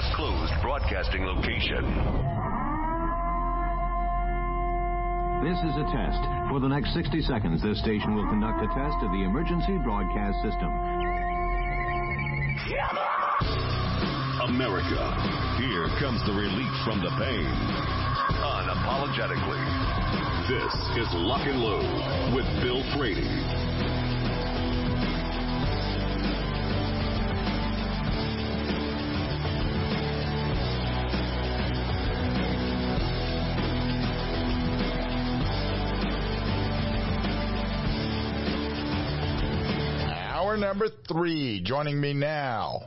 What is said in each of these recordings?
undisclosed broadcasting location. This is a test. For the next 60 seconds, this station will conduct a test of the emergency broadcast system. America, here comes the relief from the pain. Unapologetically. This is Lock and Load with Bill Frady. Number 3, joining me now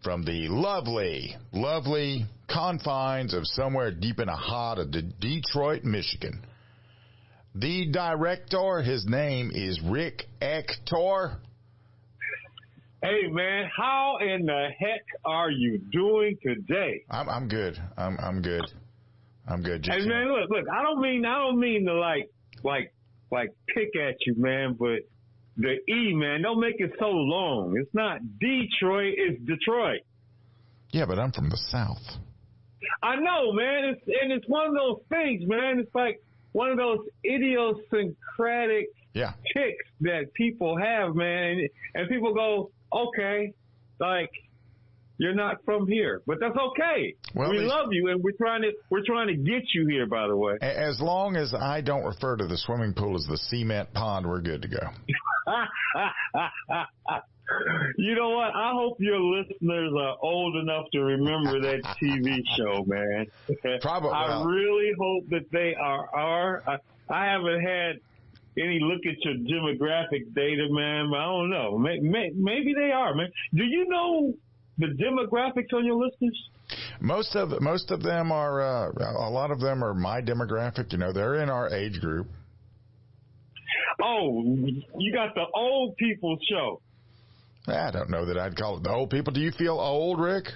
from the lovely confines of somewhere deep in the heart of Detroit, Michigan. The director, his name is Rick Ector. Hey man, how in the heck are you doing today? I'm good. I'm good. I'm good. Hey man, look, I don't mean to like pick at you, man, but the E, man, don't make it so long. It's not Detroit, it's Detroit. Yeah, but I'm from the South. I know, man. It's one of those things, man. It's like one of those idiosyncratic ticks that people have, man. And people go, okay, like, you're not from here, but that's okay. Well, we love you, and we're trying to get you here. By the way, as long as I don't refer to the swimming pool as the cement pond, we're good to go. You know what? I hope your listeners are old enough to remember that TV show, man. Probably. I really hope that they are. I haven't had any look at your demographic data, man. But I don't know. Maybe they are, man. Do you know the demographics on your listeners? Most of them are, a lot of them are my demographic. You know, they're in our age group. Oh, you got the old people show. I don't know that I'd call it the old people. Do you feel old, Rick?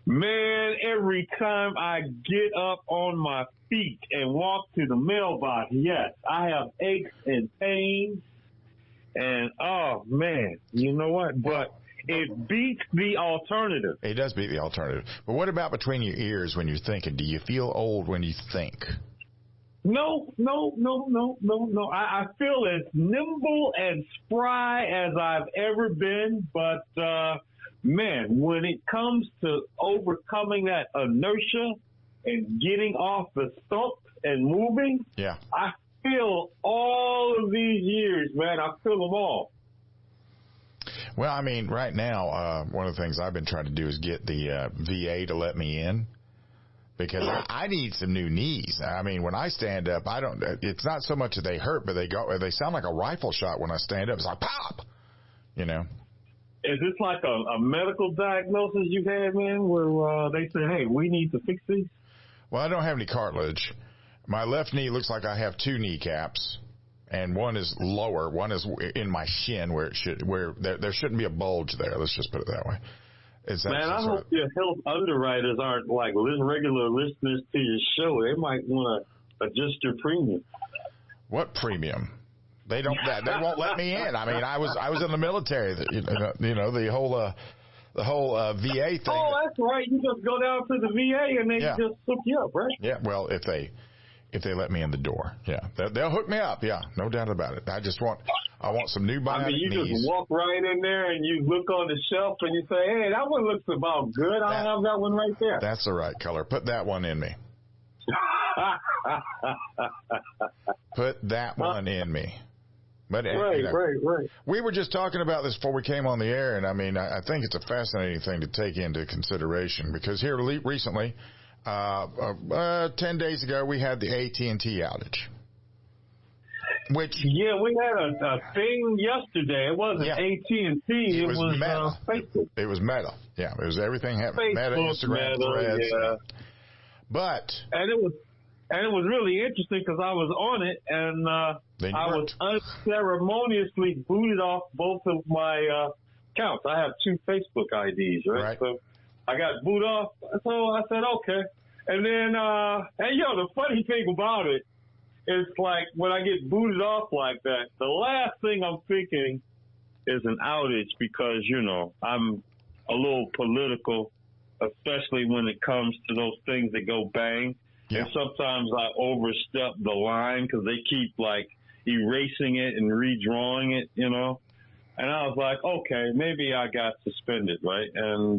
Man, every time I get up on my feet and walk to the mailbox, yes, I have aches and pains. And, oh, man, you know what? But it beats the alternative. It does beat the alternative. But what about between your ears when you're thinking? Do you feel old when you think? No. I feel as nimble and spry as I've ever been. But, man, when it comes to overcoming that inertia and getting off the stump and moving, I feel all of these years, man. I feel them all. Well, I mean, right now, one of the things I've been trying to do is get the VA to let me in, because I need some new knees. I mean, when I stand up, it's not so much that they hurt, but they sound like a rifle shot when I stand up. It's like pop, you know. Is this like a medical diagnosis you've had, man, where they say, hey, we need to fix these? Well, I don't have any cartilage. My left knee looks like I have 2 kneecaps. And one is lower, one is in my shin where there shouldn't be a bulge there. Let's just put it that way. Man, I hope your health underwriters aren't like regular listeners to your show. They might want to adjust your premium. What premium? They don't. They won't let me in. I mean, I was in the military. You know the whole VA thing. Oh, that's right. You just go down to the VA and they just hook you up, right? Yeah. Well, if they let me in the door, they'll hook me up. Yeah, no doubt about it. I want some new bionic knees. Just walk right in there and you look on the shelf and you say, hey, that one looks about good. I'll have that one right there. That's the right color. Put that one in me. Put that one in me. But right. We were just talking about this before we came on the air, and I mean, I think it's a fascinating thing to take into consideration, because here recently, 10 days ago, we had the AT&T outage. We had a thing yesterday. It wasn't AT&T. It was Meta. Facebook. It was Meta. Yeah, it was everything happening. Meta, Instagram, Threads. And it was really interesting because I was on it, and I was unceremoniously booted off both of my accounts. I have 2 Facebook IDs, right? So I got booted off. So I said, okay. And then, the funny thing about it is, like, when I get booted off like that, the last thing I'm thinking is an outage because, I'm a little political. especially when it comes to those things that go bang. Yeah. And sometimes I overstep the line because they keep like erasing it and redrawing it, you know. And I was like, okay, maybe I got suspended, right? And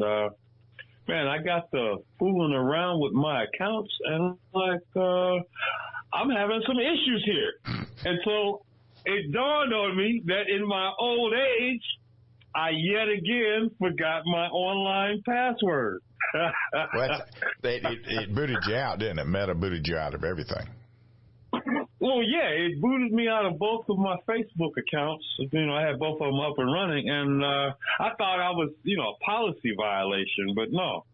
man, I got to fooling around with my accounts, and like, I'm having some issues here. And so it dawned on me that in my old age, I yet again forgot my online password. Well, it booted you out, didn't it? Meta booted you out of everything. Well, yeah, it booted me out of both of my Facebook accounts. You know, I had both of them up and running, and I thought I was, you know, a policy violation, but no.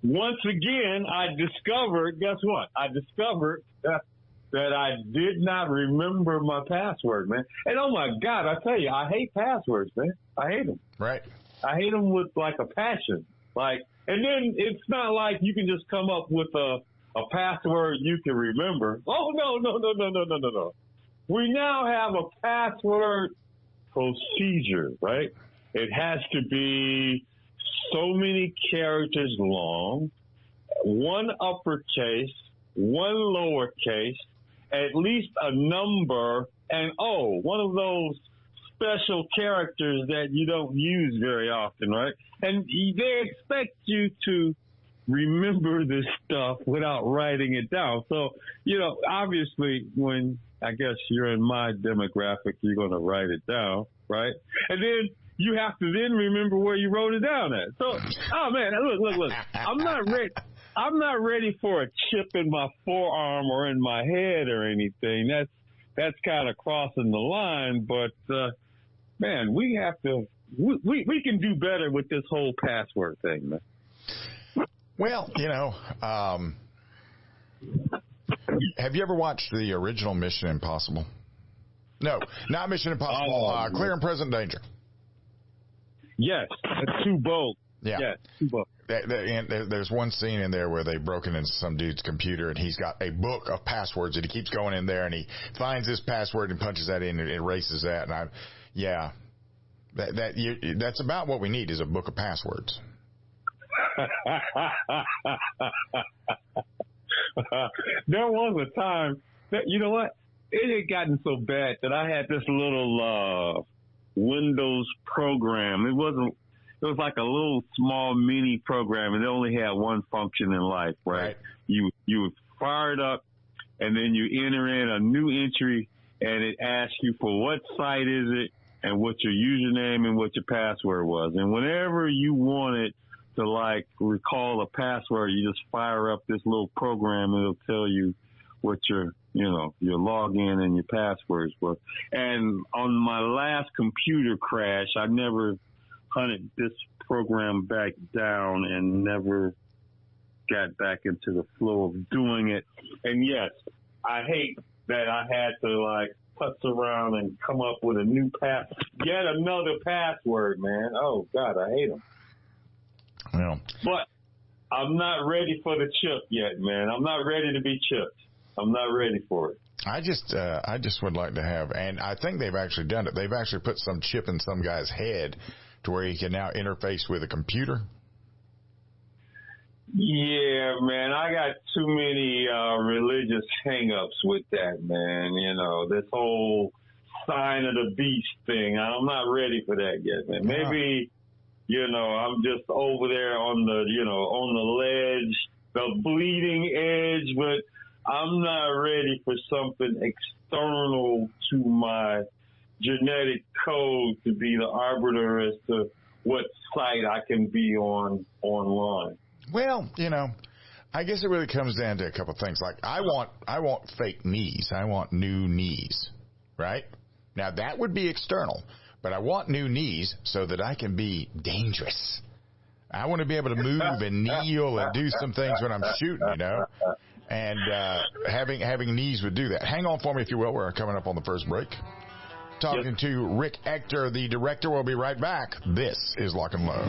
Once again, I discovered, guess what? I discovered that I did not remember my password, man. And oh my God, I tell you, I hate passwords, man. I hate them. Right. I hate them with like a passion. Like, and then it's not like you can just come up with a password you can remember. Oh, no. We now have a password procedure, right? It has to be so many characters long, one uppercase, one lowercase, at least a number, and one of those special characters that you don't use very often, right? And they expect you to remember this stuff without writing it down. So, you know, obviously when I guess you're in my demographic, you're going to write it down, right? And then you have to then remember where you wrote it down at. So, oh man, look, I'm not ready for a chip in my forearm or in my head or anything. That's kind of crossing the line, but, man, we can do better with this whole password thing, man. Well, you know, have you ever watched the original Mission Impossible? No, not Mission Impossible. Clear and Present Danger. Yes, it's too bold. Yeah, yes, too bold. There's one scene in there where they've broken into some dude's computer and he's got a book of passwords and he keeps going in there and he finds this password and punches that in and erases that. And that's about what we need is a book of passwords. There was a time that, you know what, it had gotten so bad that I had this little Windows program. It was like a little small mini program, and it only had one function in life, right? You would fire it up, and then you enter in a new entry, and it asks you for what site is it, and what your username and what your password was. And whenever you wanted to like recall a password, you just fire up this little program and it'll tell you what your login and your passwords were. And on my last computer crash, I never hunted this program back down and never got back into the flow of doing it. And yes, I hate that I had to like putz around and come up with a new yet another password, man. Oh God, I hate them. Yeah. But I'm not ready for the chip yet, man. I'm not ready to be chipped. I'm not ready for it. I just would like to have, and I think they've actually done it. They've actually put some chip in some guy's head to where he can now interface with a computer. Yeah, man, I got too many religious hang-ups with that, man. You know, this whole sign of the beast thing. I'm not ready for that yet, man. Maybe, you know, I'm just over there on the ledge, the bleeding edge, but I'm not ready for something external to my genetic code to be the arbiter as to what site I can be on online. Well, you know, I guess it really comes down to a couple of things. Like I want fake knees. I want new knees, right? Now that would be external, but I want new knees so that I can be dangerous. I want to be able to move and kneel and do some things when I'm shooting, you know, and having knees would do that. Hang on for me, if you will. We're coming up on the first break. Talking to Rick Ector, the director. We'll be right back. This is Lock and Load.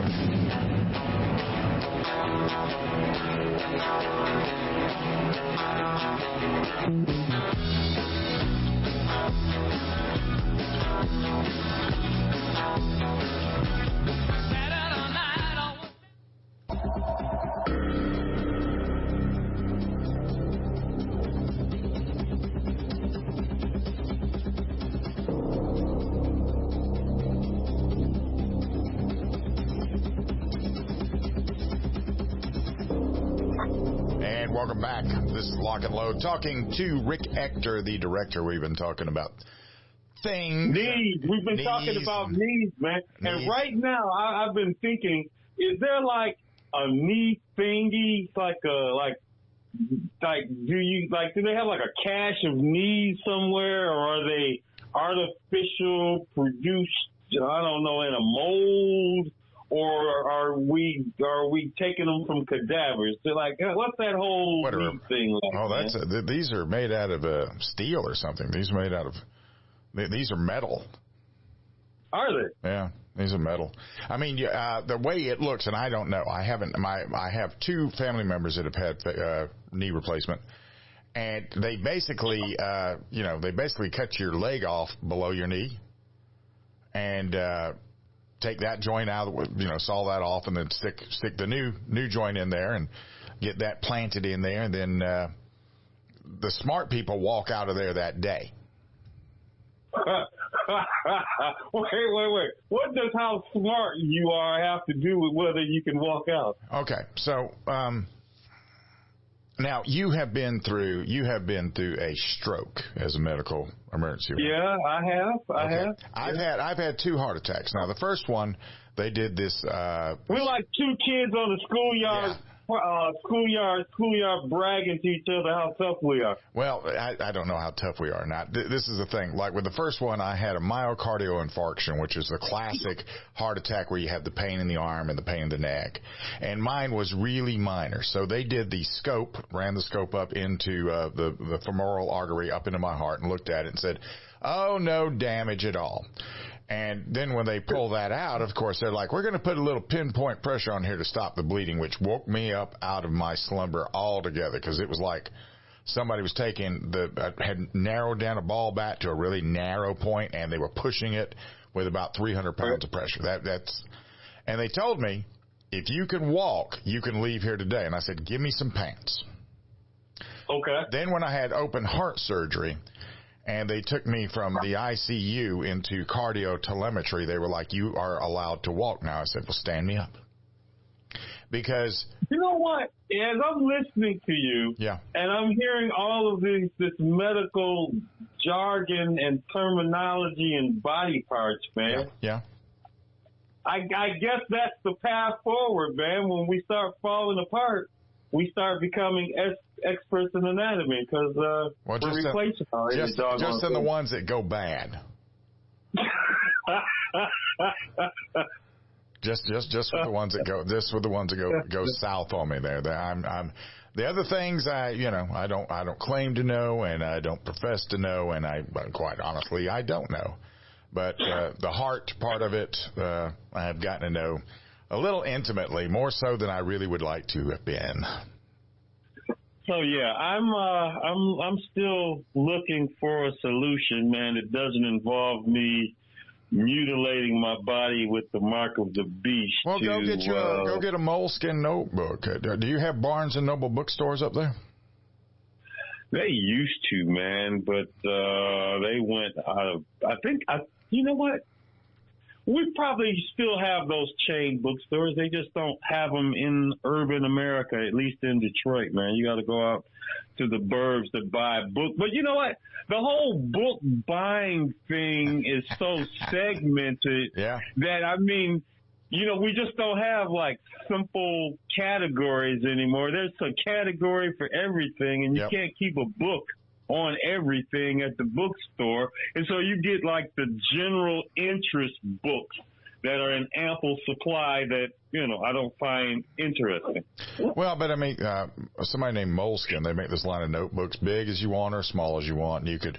welcome back. This is Lock and Load, talking to Rick Ector, the director. We've been talking about things. Needs. We've been talking about needs, man. Needs. And right now, I've been thinking, is there like a need thingy, do they have like a cache of needs somewhere, or are they artificial produced, I don't know, in a mold? Or are we taking them from cadavers? They're like, what's that whole thing like? Oh, these are made out of steel or something. These are metal. Are they? Yeah, these are metal. I mean, the way it looks, and I don't know. I have two family members that have had knee replacement, and they basically, cut your leg off below your knee, and take that joint out, saw that off, and then stick the new joint in there and get that planted in there. And then the smart people walk out of there that day. Wait. What does how smart you are have to do with whether you can walk out? Okay, so now you have been through a stroke as a medical emergency. Yeah, I have. I've had 2 heart attacks. Now the first one, they did this. We're like 2 kids on the schoolyard bragging to each other how tough we are. Well, I don't know how tough we are. Now, this is the thing. Like with the first one, I had a myocardial infarction, which is the classic heart attack where you have the pain in the arm and the pain in the neck. And mine was really minor. So they did the scope, ran the scope up into the femoral artery up into my heart and looked at it and said, oh, no damage at all. And then when they pull that out, of course, they're like, we're going to put a little pinpoint pressure on here to stop the bleeding, which woke me up out of my slumber altogether, because it was like somebody was had narrowed down a ball bat to a really narrow point, and they were pushing it with about 300 pounds of pressure. And they told me, if you can walk, you can leave here today. And I said, give me some pants. Okay. Then when I had open heart surgery, and they took me from the ICU into cardiotelemetry, they were like, you are allowed to walk now. I said, well, stand me up. Because... You know what? As I'm listening to you, and I'm hearing all of this medical jargon and terminology and body parts, man. Yeah. I guess that's the path forward, man. When we start falling apart, we start becoming experts in anatomy, because we're replacing just in the ones that go bad. just with the ones that go south on me there. I'm the other things I don't claim to know, and I don't profess to know, and quite honestly I don't know. But the heart part of it, I have gotten to know a little intimately, more so than I really would like to have been. So yeah, I'm still looking for a solution, man, that doesn't involve me mutilating my body with the mark of the beast. Well, go get a moleskin notebook. Do you have Barnes and Noble bookstores up there? They used to, man, but they went out of. You know what? We probably still have those chain bookstores. They just don't have them in urban America, at least in Detroit, man. You got to go out to the burbs to buy a book. But you know what? The whole book buying thing is so segmented that, I mean, we just don't have like simple categories anymore. There's a category for everything, and you can't keep a book on everything at the bookstore. And so you get like the general interest books that are in ample supply that, I don't find interesting. Well, but I mean, somebody named Moleskin, they make this line of notebooks, big as you want or small as you want. And you could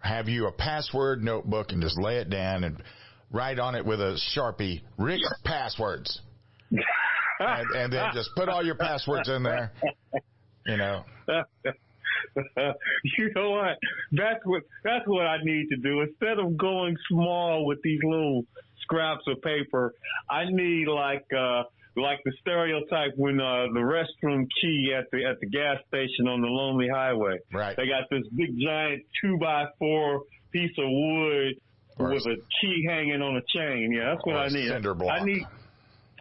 have a password notebook and just lay it down and write on it with a Sharpie, Rick's passwords. and then just put all your passwords in there, You know what? That's what I need to do. Instead of going small with these little scraps of paper, I need like the stereotype when the restroom key at the gas station on the lonely highway. Right. They got this big giant 2x4 piece of wood with a key hanging on a chain. Yeah, that's what I need. Cinder block. I need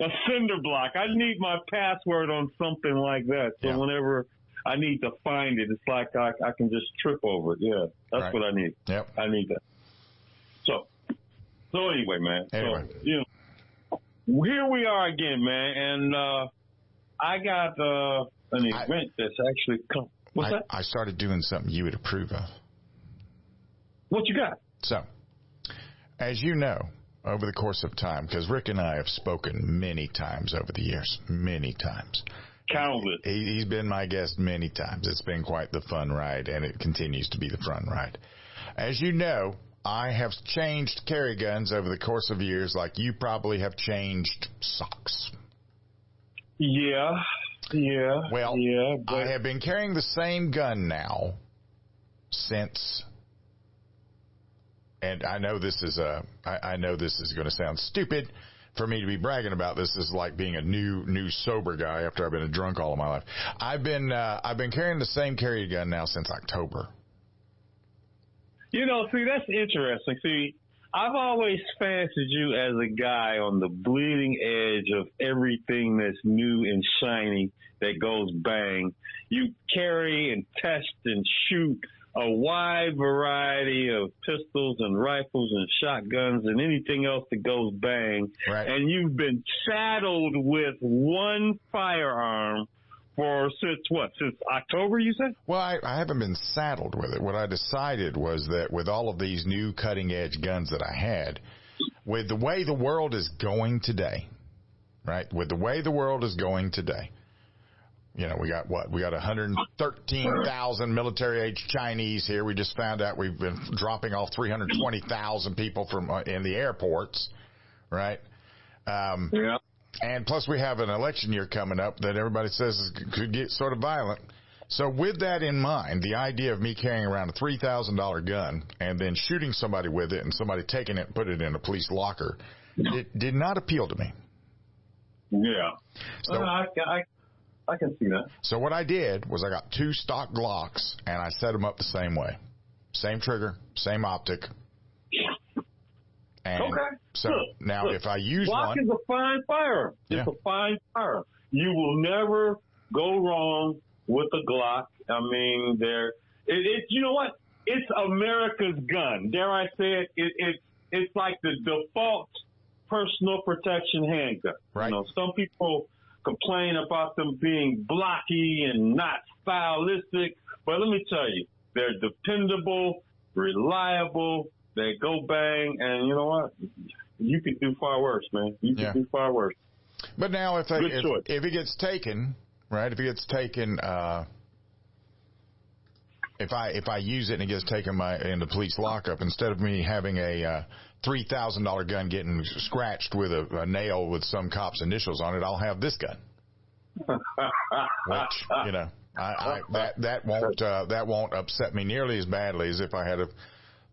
a cinder block. I need my password on something like that. So whenever I need to find it. It's like I can just trip over it. Yeah, that's what I need. Yep. I need that. So anyway, man. Anyway. So, you know, here we are again, man. And I got an event that's actually come. What's that? I started doing something you would approve of. What you got? So, as you know, over the course of time, because Rick and I have spoken many times over the years, many times. Countless. He's been my guest many times. It's been quite the fun ride, and it continues to be the fun ride. As you know, I have changed carry guns over the course of years, like you probably have changed socks. Yeah. Well, but I have been carrying the same gun now since. And I know this is going to sound stupid for me to be bragging about this. This is like being a new sober guy after I've been a drunk all of my life. I've been carrying the same carry gun now since October. You know, see, that's interesting. See, I've always fancied you as a guy on the bleeding edge of everything that's new and shiny that goes bang. You carry and test and shoot a wide variety of pistols and rifles and shotguns and anything else that goes bang. Right. And you've been saddled with one firearm since October, you said? Well, I haven't been saddled with it. What I decided was that with all of these new cutting edge guns that I had, with the way the world is going today, right? With the way the world is going today, you know, we got 113,000 military-age Chinese here. We just found out we've been dropping off 320,000 people from in the airports, right? Yeah. And plus we have an election year coming up that everybody says could get sort of violent. So with that in mind, the idea of me carrying around a $3,000 gun and then shooting somebody with it and somebody taking it and put it in a police locker, it did not appeal to me. Yeah. So, I can see that. So what I did was I got 2 stock Glocks and I set them up the same way. Same trigger, same optic. And okay. So now if I use Glock one. is a fine firearm. It's a fine firearm. You will never go wrong with a Glock. I mean, you know what? It's America's gun. Dare I say it? It's like the default personal protection handgun. Right. You know, some people complain about them being blocky and not stylistic, but let me tell you, they're dependable, reliable, they go bang, and you know what? You could do far worse, man. You could do far worse. But now if it gets taken, right, if I use it and it gets taken in the police lockup, instead of me having a $3,000 gun getting scratched with a nail with some cop's initials on it, I'll have this gun. Which, you know, that won't upset me nearly as badly as if I had a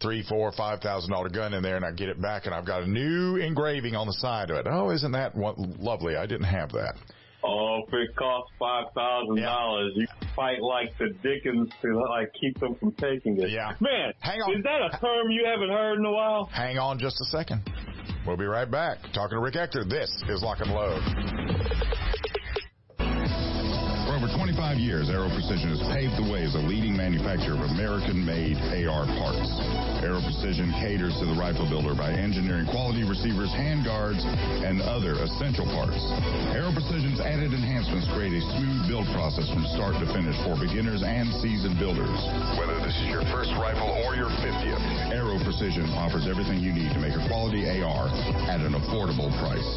$3,000, $4,000, $5,000 gun in there and I get it back and I've got a new engraving on the side of it. Oh, isn't that lovely? I didn't have that. Oh, if it costs $5,000, you fight like the Dickens to keep them from taking it. Yeah. Man, hang on. Is that a term you haven't heard in a while? Hang on just a second. We'll be right back. Talking to Rick Ector. This is Lock and Load. For over 25 years, Aero Precision has paved the way as a leading manufacturer of American-made AR parts. Aero Precision caters to the rifle builder by engineering quality receivers, handguards, and other essential parts. Aero Precision's added enhancements create a smooth build process from start to finish for beginners and seasoned builders. Whether this is your first rifle or your 50th, Aero Precision offers everything you need to make a quality AR at an affordable price.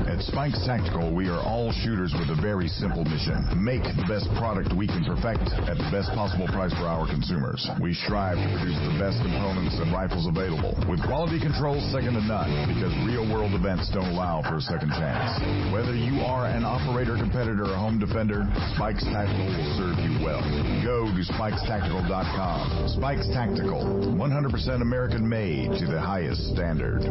At Spikes Tactical, we are all shooters with a very simple mission. Make the best product we can perfect at the best possible price for our consumers. We strive to produce the best components and rifles available, with quality control second to none, because real-world events don't allow for a second chance. Whether you are an operator, competitor, or home defender, Spikes Tactical will serve you well. Go to spikestactical.com. Spikes Tactical, 100% American-made to the highest standard.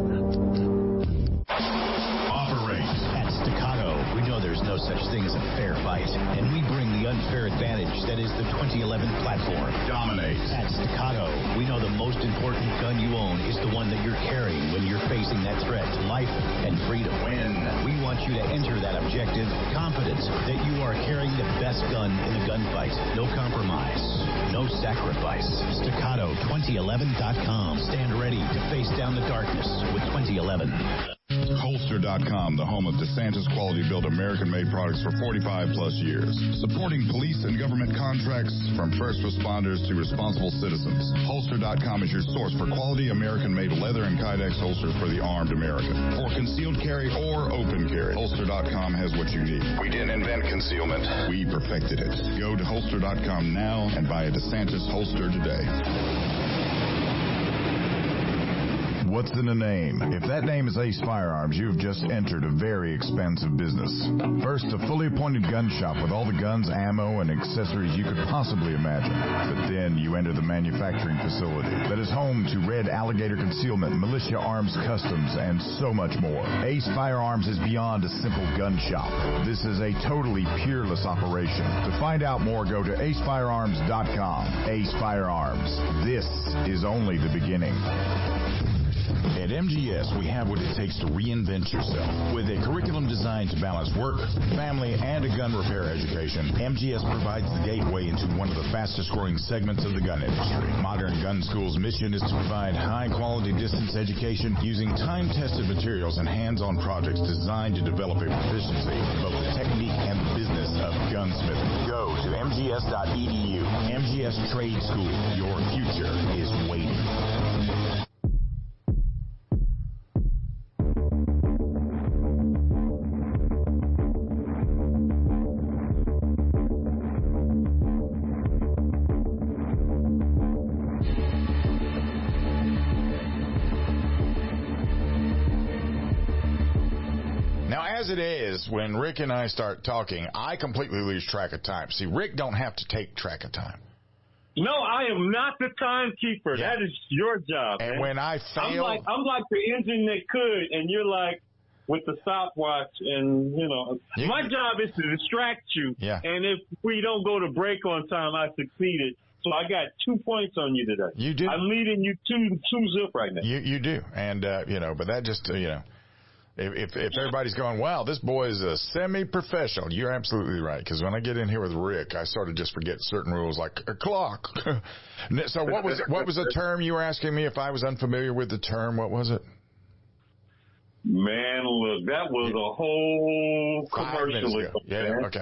At Staccato, we know there's there's no such thing as a fair fight, and we bring the unfair advantage that is the 2011 platform. Dominate. At Staccato, we know the most important gun you own is the one that you're carrying when you're facing that threat to life and freedom. Win. We want you to enter that objective confident that you are carrying the best gun in the gunfight. No compromise, no sacrifice. Staccato2011.com. Stand ready to face down the darkness with 2011. Holster.com, the home of DeSantis quality-built American-made products for 45-plus years. Supporting police and government contracts from first responders to responsible citizens. Holster.com is your source for quality American-made leather and Kydex holsters for the armed American. For concealed carry or open carry, Holster.com has what you need. We didn't invent concealment. We perfected it. Go to Holster.com now and buy a DeSantis holster today. What's in a name? If that name is Ace Firearms, you've just entered a very expansive business. First, a fully appointed gun shop with all the guns, ammo, and accessories you could possibly imagine. But then you enter the manufacturing facility that is home to Red Alligator Concealment, Militia Arms Customs, and so much more. Ace Firearms is beyond a simple gun shop. This is a totally peerless operation. To find out more, go to acefirearms.com. Ace Firearms. This is only the beginning. At MGS, we have what it takes to reinvent yourself. With a curriculum designed to balance work, family, and a gun repair education, MGS provides the gateway into one of the fastest-growing segments of the gun industry. Modern Gun School's mission is to provide high-quality distance education using time-tested materials and hands-on projects designed to develop a proficiency in both the technique and the business of gunsmithing. Go to mgs.edu. MGS Trade School. Your future is waiting. As it is, when Rick and I start talking, I completely lose track of time. See, Rick don't have to take track of time. No, I am not the timekeeper. Yeah. That is your job. And man. when I fail, I'm like the engine that could, and you're like with the stopwatch. And my job is to distract you. Yeah. And if we don't go to break on time, I succeeded. So I got 2 points on you today. You do. I'm leading you 2-0 right now. You do, and but that just If everybody's going, wow, this boy is a semi-professional, you're absolutely right. Because when I get in here with Rick, I sort of just forget certain rules, like a clock. So what was the term you were asking me if I was unfamiliar with the term? What was it? Man, look, that was a whole commercial. Yeah, okay.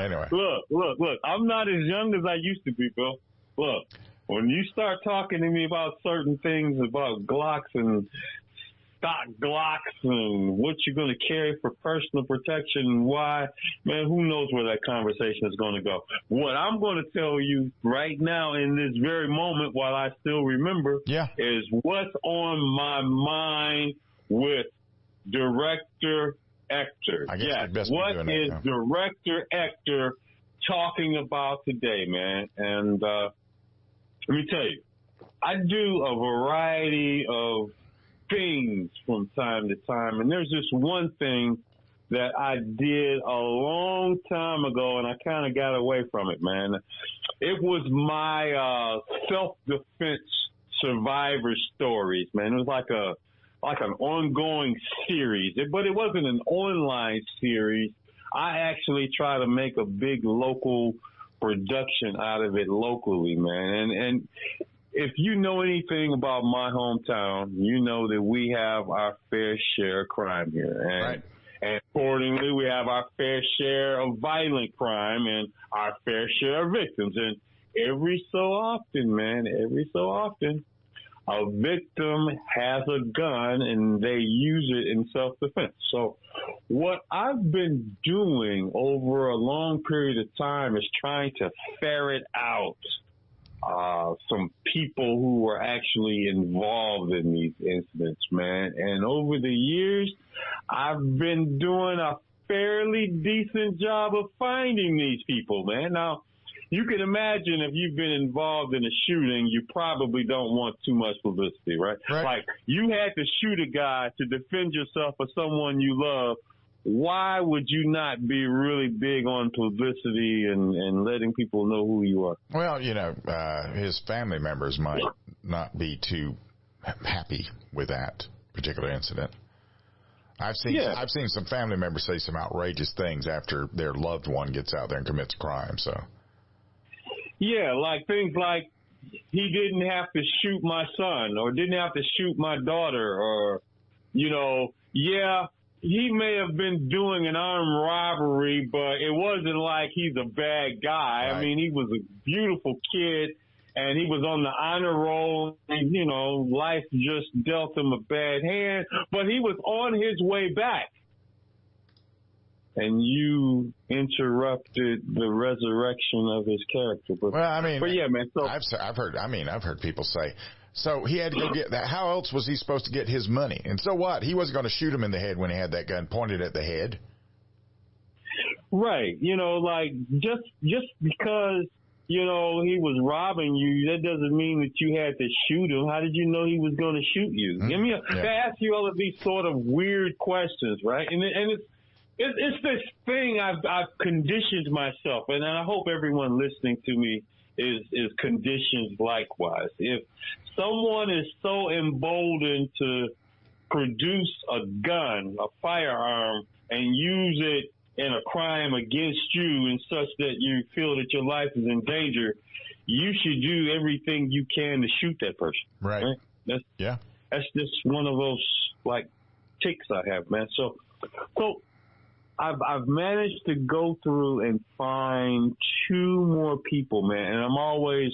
Anyway. Look, I'm not as young as I used to be, Bill. Look, when you start talking to me about certain things about Glocks and stock Glocks and what you're going to carry for personal protection and why, man, who knows where that conversation is going to go. What I'm going to tell you right now in this very moment while I still remember is what's on my mind with Director Ector. What is Director Ector talking about today, man? And let me tell you, I do a variety of things from time to time, and there's this one thing that I did a long time ago, and I kind of got away from it, man. It was my self-defense survivor stories, man. It was like an ongoing series, but it wasn't an online series. I actually try to make a big local production out of it locally, man. And if you know anything about my hometown, you know that we have our fair share of crime here. And accordingly, we have our fair share of violent crime and our fair share of victims. And every so often, a victim has a gun and they use it in self-defense. So what I've been doing over a long period of time is trying to ferret out some people who were actually involved in these incidents, man. And over the years, I've been doing a fairly decent job of finding these people, man. Now, you can imagine if you've been involved in a shooting, you probably don't want too much publicity, right? Like, you had to shoot a guy to defend yourself or someone you love why would you not be really big on publicity and letting people know who you are? Well, his family members might not be too happy with that particular incident. I've seen some family members say some outrageous things after their loved one gets out there and commits a crime. So, yeah, like things like he didn't have to shoot my son or didn't have to shoot my daughter, or he may have been doing an armed robbery, but it wasn't like he's a bad guy. Right. I mean, he was a beautiful kid. And he was on the honor roll, and, life just dealt him a bad hand. But he was on his way back. And you interrupted the resurrection of his character. But yeah, man. So I've heard people say, so he had to go get that. How else was he supposed to get his money? And so what? He wasn't going to shoot him in the head when he had that gun pointed at the head. Right. Just because he was robbing you, that doesn't mean that you had to shoot him. How did you know he was going to shoot you? They ask you all of these sort of weird questions, right? And it's this thing I've conditioned myself, and I hope everyone listening to me is conditioned likewise. If someone is so emboldened to produce a gun, a firearm, and use it in a crime against you and such that you feel that your life is in danger, you should do everything you can to shoot that person. Right? That's just one of those tics I have, man. So I've managed to go through and find 2 more people, man, and I'm always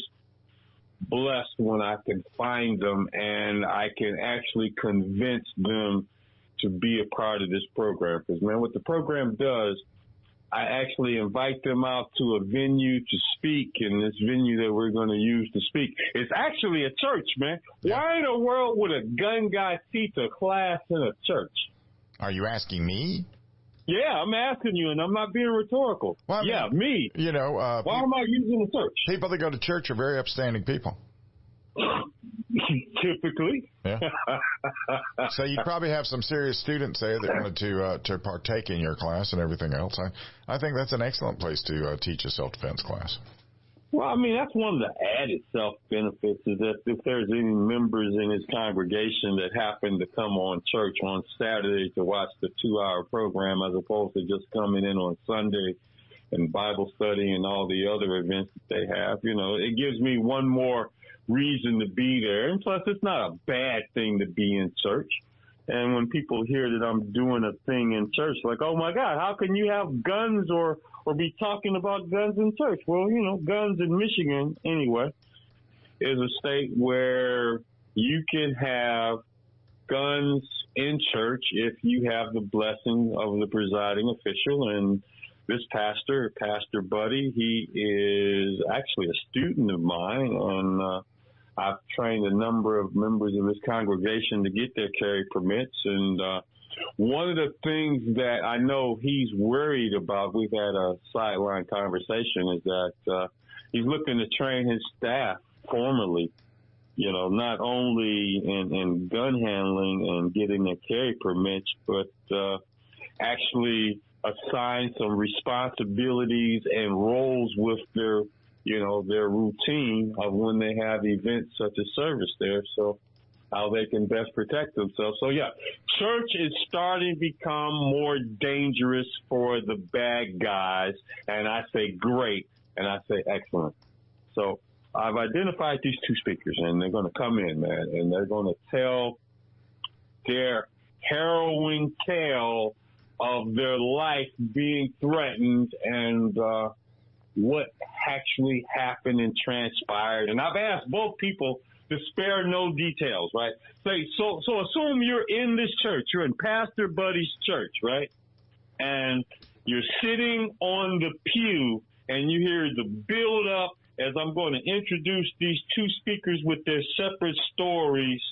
blessed when I can find them and I can actually convince them to be a part of this program. Because, man, what the program does, I actually invite them out to a venue to speak, and this venue that we're going to use to speak, it's actually a church, man. Yeah. Why in the world would a gun guy teach a class in a church? Are you asking me? Yeah, I'm asking you, and I'm not being rhetorical. Well, me. Why am I using the church? People that go to church are very upstanding people. Typically. Yeah. So you probably have some serious students there that wanted to partake in your class and everything else. I think that's an excellent place to teach a self-defense class. Well, I mean, that's one of the added self-benefits is that if there's any members in his congregation that happen to come on church on Saturday to watch the 2-hour program as opposed to just coming in on Sunday and Bible study and all the other events that they have, it gives me one more reason to be there. And plus, it's not a bad thing to be in church. And when people hear that I'm doing a thing in church, like, oh, my God, how can you have guns or be talking about guns in church? Well, guns in Michigan, anyway, is a state where you can have guns in church if you have the blessing of the presiding official. And this pastor, Pastor Buddy, he is actually a student of mine, and I've trained a number of members of his congregation to get their carry permits. And one of the things that I know he's worried about, we've had a sideline conversation, is that he's looking to train his staff formally, not only in gun handling and getting their carry permits, but actually assign some responsibilities and roles with their routine of when they have events such as service there, so how they can best protect themselves. So, yeah, church is starting to become more dangerous for the bad guys, and I say great, and I say excellent. So I've identified these 2 speakers, and they're going to come in, man, and they're going to tell their harrowing tale of their life being threatened and what actually happened and transpired. And I've asked both people to spare no details, right? So assume you're in this church. You're in Pastor Buddy's church, right? And you're sitting on the pew and you hear the build up as I'm going to introduce these 2 speakers with their separate stories.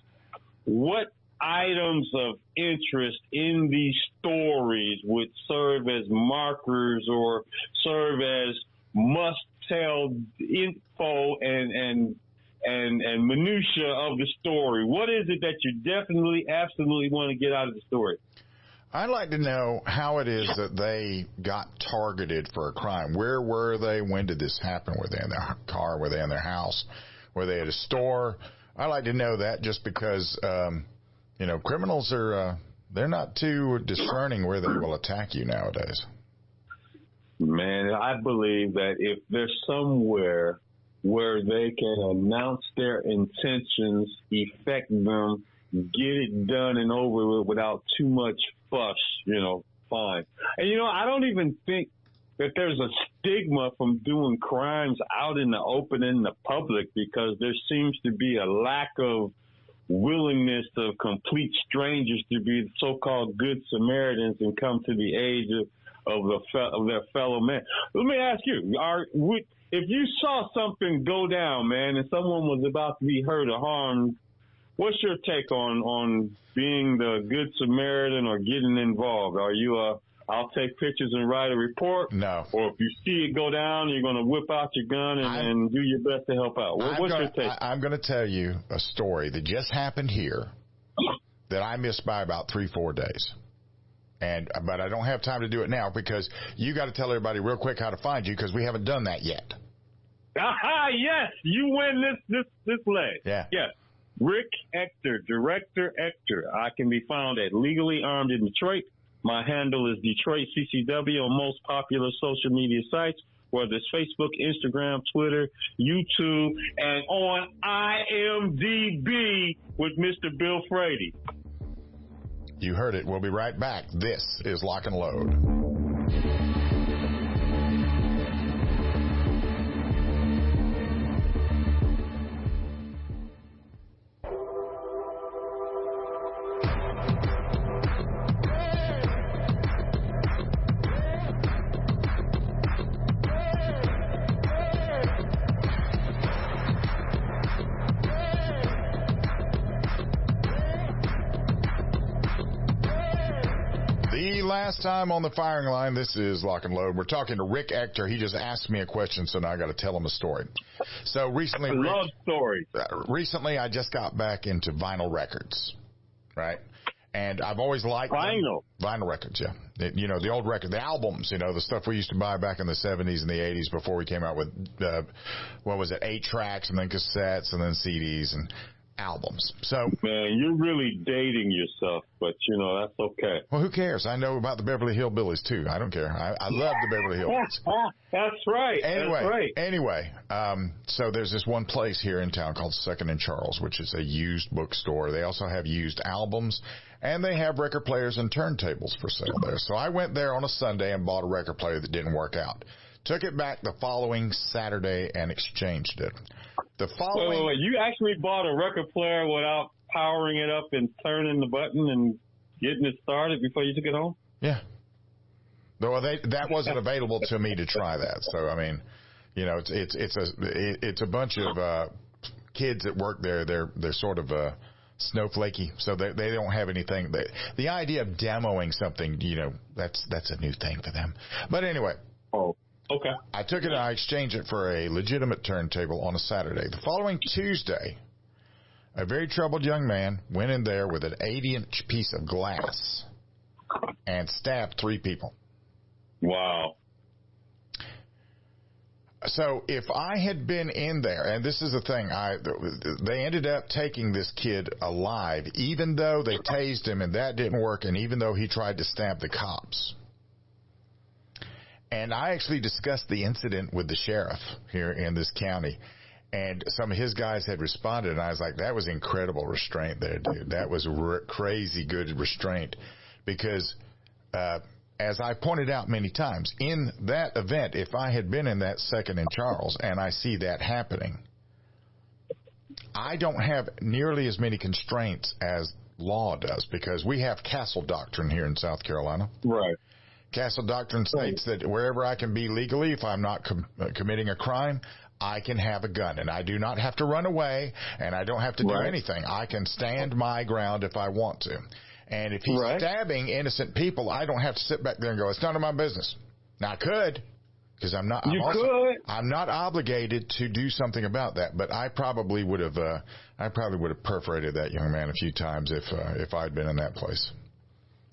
What items of interest in these stories would serve as markers or serve as must-tell info and minutia of the story? What is it that you definitely, absolutely want to get out of the story? I'd like to know how it is that they got targeted for a crime. Where were they? When did this happen? Were they in their car? Were they in their house? Were they at a store? I'd like to know that just because, criminals are, they're not too discerning where they will attack you nowadays. Man, I believe that if there's somewhere where they can announce their intentions, effect them, get it done and over with without too much fuss, fine. And, I don't even think that there's a stigma from doing crimes out in the open in the public, because there seems to be a lack of willingness of complete strangers to be so-called good Samaritans and come to the aid of their fellow man. Let me ask you, if you saw something go down, man, and someone was about to be hurt or harmed, what's your take on being the good Samaritan or getting involved? Are you I'll take pictures and write a report? No. Or if you see it go down, you're going to whip out your gun and do your best to help out? What's your take? I'm going to tell you a story that just happened here that I missed by about 3-4 days. But I don't have time to do it now because you got to tell everybody real quick how to find you, because we haven't done that yet. Yes, you win this leg. Yeah. Yes. Rick Ector, Director Ector. I can be found at Legally Armed in Detroit. My handle is Detroit CCW on most popular social media sites, whether it's Facebook, Instagram, Twitter, YouTube, and on IMDb with Mr. Bill Frady. You heard it. We'll be right back. This is Lock and Load. Last time on the firing line, this is Lock and Load. We're talking to Rick Ector. He just asked me a question, so now I got to tell him a story. So recently, I love stories. Recently, I just got back into vinyl records, right? And I've always liked vinyl records, yeah. The old record, the albums, the stuff we used to buy back in the 70s and the 80s before we came out with 8 tracks and then cassettes and then CDs and albums. So, man, you're really dating yourself, but that's okay. Well, who cares? I know about the Beverly Hillbillies too. I don't care. I love the Beverly Hillbillies. That's right. Anyway, so there's this one place here in town called Second and Charles, which is a used bookstore. They also have used albums, and they have record players and turntables for sale there. So I went there on a Sunday and bought a record player that didn't work out. Took it back the following Saturday and exchanged it. Wait, you actually bought a record player without powering it up and turning the button and getting it started before you took it home? Yeah. Though that wasn't available to me to try that. So I mean, it's a bunch of kids that work there. They're sort of snowflakey, so they don't have anything. The idea of demoing something, that's a new thing for them. But anyway. Oh. Okay. I took it and I exchanged it for a legitimate turntable on a Saturday. The following Tuesday, a very troubled young man went in there with an 80-inch piece of glass and stabbed 3 people. Wow. So if I had been in there, and this is the thing, they ended up taking this kid alive, even though they tased him and that didn't work, and even though he tried to stab the cops. And I actually discussed the incident with the sheriff here in this county, and some of his guys had responded, and I was like, that was incredible restraint there, dude. That was crazy good restraint, because as I pointed out many times, in that event, if I had been in that Second and Charles and I see that happening, I don't have nearly as many constraints as law does, because we have castle doctrine here in South Carolina. Right. Castle doctrine states that wherever I can be legally, if I'm not committing a crime, I can have a gun, and I do not have to run away, and I don't have to do anything. I can stand my ground if I want to. And if he's stabbing innocent people, I don't have to sit back there and go, it's none of my business. Now I could, because I'm not obligated to do something about that, but I probably would have perforated that young man a few times if I'd been in that place.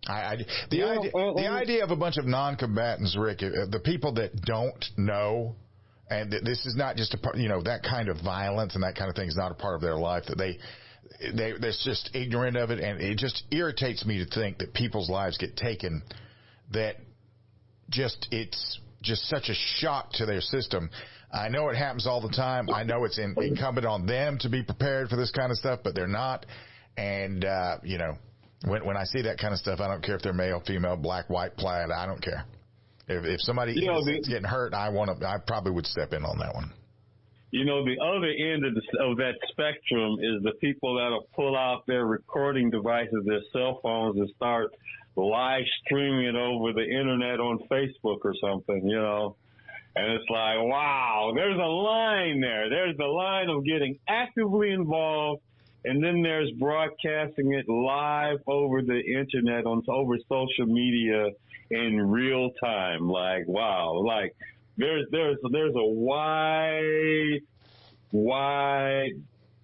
The idea of a bunch of non-combatants, Rick, the people that don't know, and this is not just a part, that kind of violence and that kind of thing is not a part of their life, that they're just ignorant of it, and it just irritates me to think that people's lives get taken, that it's just such a shock to their system. I know it happens all the time. I know it's incumbent on them to be prepared for this kind of stuff, but they're not. And, when I see that kind of stuff, I don't care if they're male, female, black, white, plaid. I don't care. If somebody is getting hurt, I probably would step in on that one. The other end of that spectrum is the people that'll pull out their recording devices, their cell phones, and start live streaming it over the internet on Facebook or something, And it's like, wow, there's a line there. There's the line of getting actively involved, and then there's broadcasting it live over the internet, over social media in real time. Like, wow, like there's a wide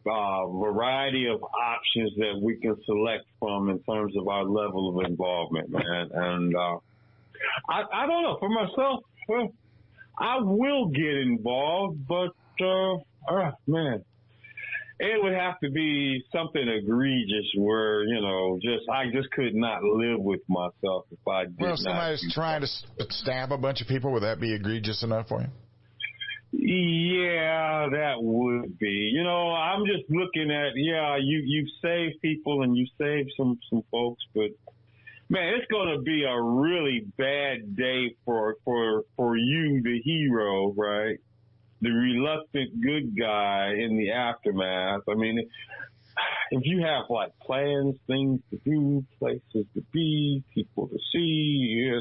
variety of options that we can select from in terms of our level of involvement, man. And I don't know, for myself, I will get involved, but man, it would have to be something egregious where, I just could not live with myself if I did not. Well, somebody's trying to stab a bunch of people, would that be egregious enough for you? Yeah, that would be. I'm just looking at, you've saved people and you saved some folks, but man, it's going to be a really bad day for you, the hero, right? The reluctant good guy in the aftermath. I mean, if you have like plans, things to do, places to be, people to see,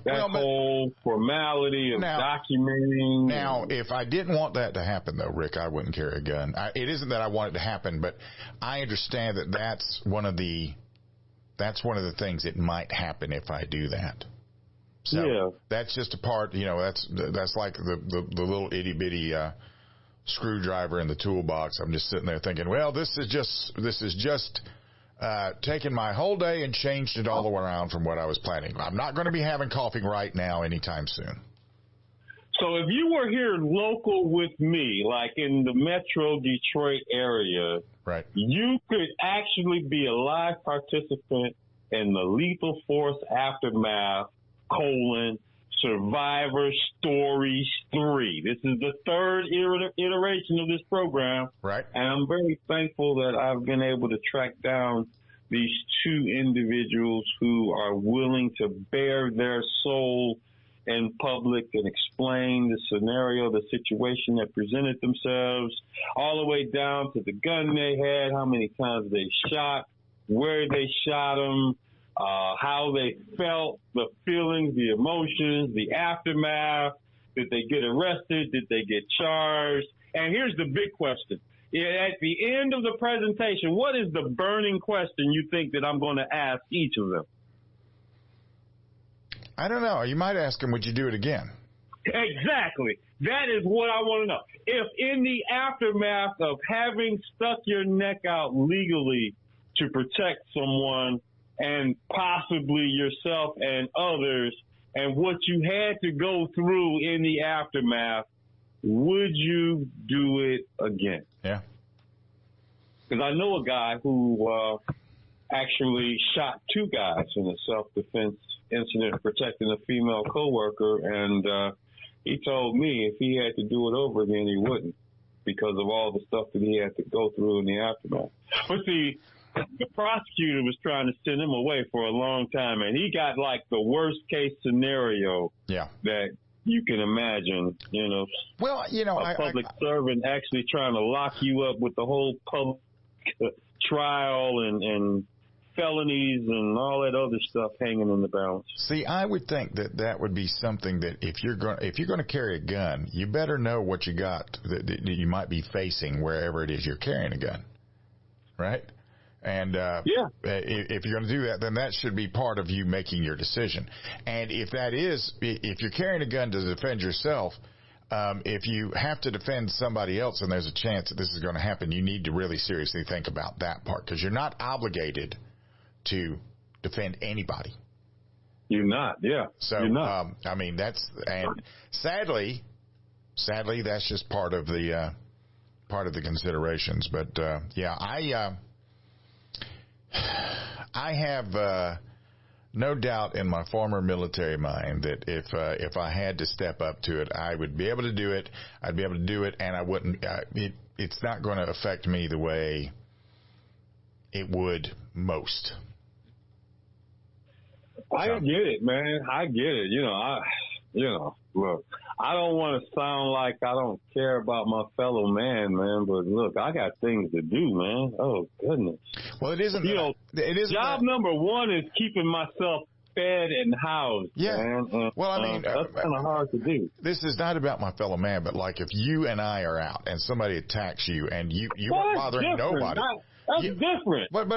that whole formality of documenting. Now, if I didn't want that to happen, though, Rick, I wouldn't carry a gun. It isn't that I want it to happen, but I understand that that's one of the things that might happen if I do that. So that's just a part, that's like the little itty bitty screwdriver in the toolbox. I'm just sitting there thinking, well, this is just taken my whole day and changed it all the way around from what I was planning. I'm not going to be having coffee right now anytime soon. So if you were here local with me, like in the Metro Detroit area, right, you could actually be a live participant in the Lethal Force Aftermath, Survivor Stories 3. This is the third iteration of this program. Right. And I'm very thankful that I've been able to track down these two individuals who are willing to bare their soul in public and explain the scenario, the situation that presented themselves, all the way down to the gun they had, how many times they shot, where they shot them, how they felt, the feelings, the emotions, the aftermath. Did they get arrested? Did they get charged? And here's the big question. At the end of the presentation, what is the burning question you think that I'm going to ask each of them? I don't know. You might ask them, would you do it again? Exactly. That is what I want to know. If in the aftermath of having stuck your neck out legally to protect someone and possibly yourself and others, and what you had to go through in the aftermath, would you do it again? Yeah. Because I know a guy who actually shot two guys in a self-defense incident protecting a female coworker, and he told me if he had to do it over again, he wouldn't, because of all the stuff that he had to go through in the aftermath. But see, the prosecutor was trying to send him away for a long time, and he got like the worst case scenario that you can imagine, Well, a public servant actually trying to lock you up with the whole public trial and felonies and all that other stuff hanging in the balance. See, I would think that would be something that if you're going to carry a gun, you better know what you got that you might be facing wherever it is you're carrying a gun, right? And if you're going to do that, then that should be part of you making your decision. And if you're carrying a gun to defend yourself, if you have to defend somebody else and there's a chance that this is going to happen, you need to really seriously think about that part, because you're not obligated to defend anybody. You're not, yeah. So, you're not. I mean, and sadly, that's just part of the considerations. But yeah, I have no doubt in my former military mind that if I had to step up to it, I would be able to do it. I'd be able to do it, and I wouldn't. It's not going to affect me the way it would most. I get it, man. I get it. Look, I don't want to sound like I don't care about my fellow man, but look, I got things to do, man. Oh, goodness. Well, it isn't. Job number one is keeping myself fed and housed. Yeah. Man. Well, I mean, that's kind of hard to do. This is not about my fellow man, but like if you and I are out and somebody attacks you and you aren't bothering nobody. That's different. But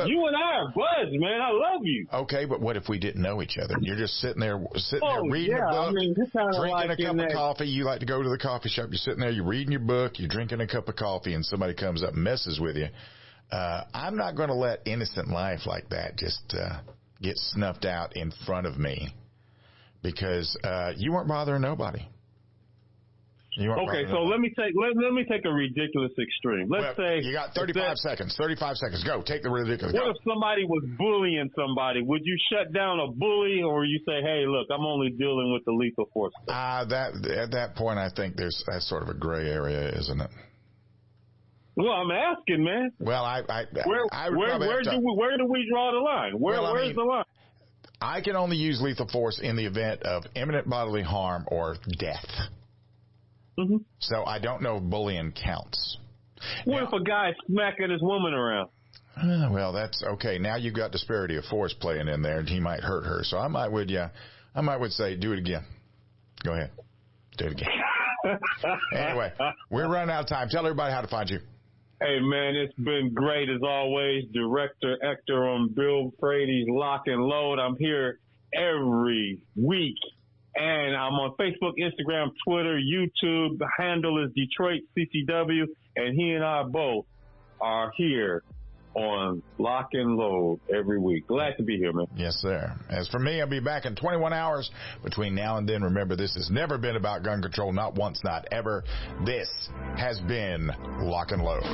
you and I are buds, man. I love you. Okay, but what if we didn't know each other? You're just sitting there reading a book, I mean, drinking a cup of coffee. You like to go to the coffee shop. You're sitting there, you're reading your book, you're drinking a cup of coffee, and somebody comes up and messes with you. I'm not going to let innocent life like that just get snuffed out in front of me because you weren't bothering nobody. Okay, so let me take a ridiculous extreme. Let's say you got 35 seconds. 35 seconds. Go. Take the ridiculous. What if somebody was bullying somebody? Would you shut down a bully, or you say, "Hey, look, I'm only dealing with the lethal force"? At that point, I think that's sort of a gray area, isn't it? Well, I'm asking, man. Well, where do we draw the line? Where's the line? I can only use lethal force in the event of imminent bodily harm or death. Mm-hmm. So I don't know if bullying counts. What if a guy smacking his woman around? Well, that's okay. Now you've got disparity of force playing in there, and he might hurt her. So I might would say, do it again. Go ahead. Do it again. Anyway, we're running out of time. Tell everybody how to find you. Hey, man, it's been great as always. Director Ector on Bill Frady's Lock and Load. I'm here every week. And I'm on Facebook, Instagram, Twitter, YouTube. The handle is Detroit CCW. And he and I both are here on Lock and Load every week. Glad to be here, man. Yes, sir. As for me, I'll be back in 21 hours. Between now and then, remember, this has never been about gun control. Not once, not ever. This has been Lock and Load.